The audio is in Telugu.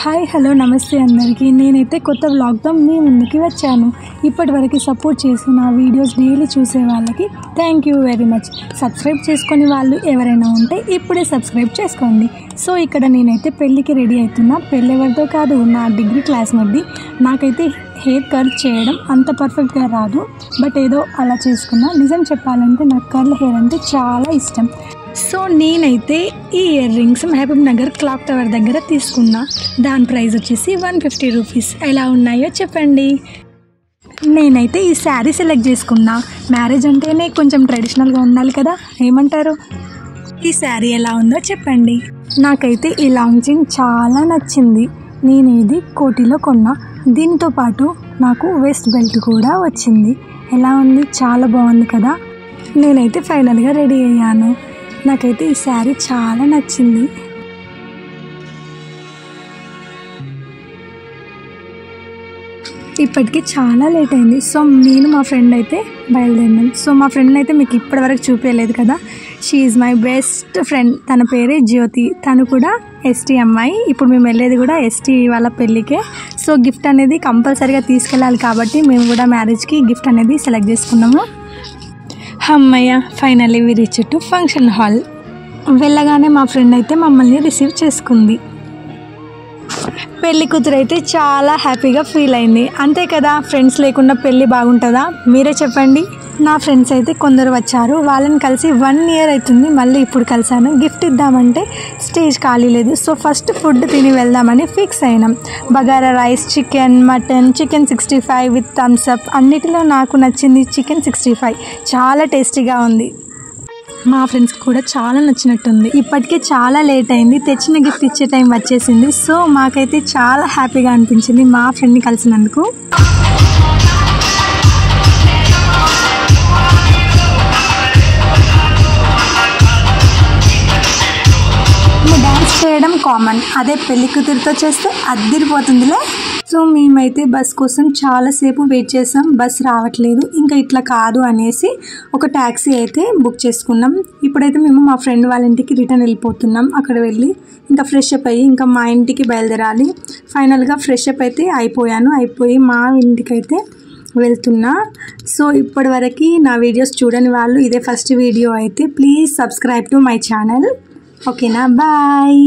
హాయ్ హలో నమస్తే అందరికీ. నేనైతే కొత్త వ్లాగ్తో మీ ముందుకి వచ్చాను. ఇప్పటివరకు సపోర్ట్ చేసి నా వీడియోస్ డైలీ చూసే వాళ్ళకి thank you very much. Subscribe చేసుకొని వాళ్ళు ఎవరైనా ఉంటే ఇప్పుడే సబ్స్క్రైబ్ చేసుకోండి. సో ఇక్కడ నేనైతే పెళ్ళికి రెడీ అవుతున్నా. పెళ్ళి ఎవరితో కాదు, నా డిగ్రీ క్లాస్మేట్ది. నాకైతే హెయిర్ కర్ల్ చేయడం అంత పర్ఫెక్ట్గా రాదు, బట్ ఏదో అలా చేసుకున్నా. నిజం చెప్పాలంటే నాకు కర్ల్ హెయిర్ అంటే చాలా ఇష్టం. సో నేనైతే ఈ earrings Mahabubnagar clock tower దగ్గర తీసుకున్నా. దాని ప్రైస్ వచ్చేసి 150 రూపీస్. ఎలా ఉన్నాయో చెప్పండి. నేనైతే ఈ శారీ సెలెక్ట్ చేసుకున్నా. మ్యారేజ్ అంటేనే కొంచెం ట్రెడిషనల్గా ఉండాలి కదా, ఏమంటారు? ఈ శారీ ఎలా ఉందో చెప్పండి. నాకైతే ఈ లాంచింగ్ చాలా నచ్చింది. నేను ఇది కోటిలో కొన్నా. దీనితో పాటు నాకు వేస్ట్ బెల్ట్ కూడా వచ్చింది. ఎలా ఉంది? చాలా బాగుంది కదా. నేనైతే ఫైనల్గా రెడీ అయ్యాను. నాకైతే ఈ శారీ చాలా నచ్చింది. ఇప్పటికీ చాలా లేట్ అయింది. సో నేను మా ఫ్రెండ్ అయితే బయలుదేరినాం. సో మా ఫ్రెండ్ అయితే మీకు ఇప్పటివరకు చూపించలేదు కదా. She is my best friend. తన పేరే జ్యోతి. తను కూడా ఎస్టీ అమ్మాయి. ఇప్పుడు మేము వెళ్ళేది కూడా ఎస్టీ వాళ్ళ పెళ్ళికే. సో గిఫ్ట్ అనేది కంపల్సరీగా తీసుకెళ్ళాలి కాబట్టి మేము కూడా మ్యారేజ్కి గిఫ్ట్ అనేది సెలెక్ట్ చేసుకున్నాము. అమ్మయ్య, finally we reach to function hall. వెళ్ళగానే మా ఫ్రెండ్ అయితే మమ్మల్ని రిసీవ్ చేసుకుంది. పెళ్లి కూతురు అయితే చాలా హ్యాపీగా ఫీల్ అయింది. అంతే కదా, ఫ్రెండ్స్ లేకుండా పెళ్ళి బాగుంటుందా? మీరే చెప్పండి. నా ఫ్రెండ్స్ అయితే కొందరు వచ్చారు. వాళ్ళని కలిసి 1 year అవుతుంది. మళ్ళీ ఇప్పుడు కలిసాను. గిఫ్ట్ ఇద్దామంటే స్టేజ్ ఖాళీ లేదు. సో ఫస్ట్ ఫుడ్ తిని వెళ్దామని ఫిక్స్ అయినాం. Bagara rice, chicken, mutton, chicken 65 with Thums Up. అన్నిటిలో నాకు నచ్చింది చికెన్ 65. చాలా టేస్టీగా ఉంది. మా ఫ్రెండ్స్కి కూడా చాలా నచ్చినట్టుంది. ఇప్పటికే చాలా లేట్ అయింది. తెచ్చిన గిఫ్ట్ ఇచ్చే టైం వచ్చేసింది. సో మాకైతే చాలా హ్యాపీగా అనిపించింది మా ఫ్రెండ్ని కలిసినందుకు. డాన్స్ చేయడం కామన్, అదే పెళ్లి కూతురితో చేస్తే అద్దిరిపోతుందిలే. సో మేమైతే బస్ కోసం చాలాసేపు వెయిట్ చేసాం. బస్ రావట్లేదు. ఇంకా ఇట్లా కాదు అనేసి ఒక ట్యాక్సీ అయితే బుక్ చేసుకున్నాం. ఇప్పుడైతే మేము మా ఫ్రెండ్ వాళ్ళ ఇంటికి రిటర్న్ వెళ్ళిపోతున్నాం. అక్కడ వెళ్ళి ఇంకా ఫ్రెష్ అప్ అయ్యి ఇంకా మా ఇంటికి బయలుదేరాలి. ఫైనల్గా ఫ్రెష్ అప్ అయితే అయిపోయి మా ఇంటికైతే వెళ్తున్నా. సో ఇప్పటివరకు నా వీడియోస్ చూడని వాళ్ళు ఇదే ఫస్ట్ వీడియో అయితే please subscribe to my channel. ఓకేనా, బాయ్.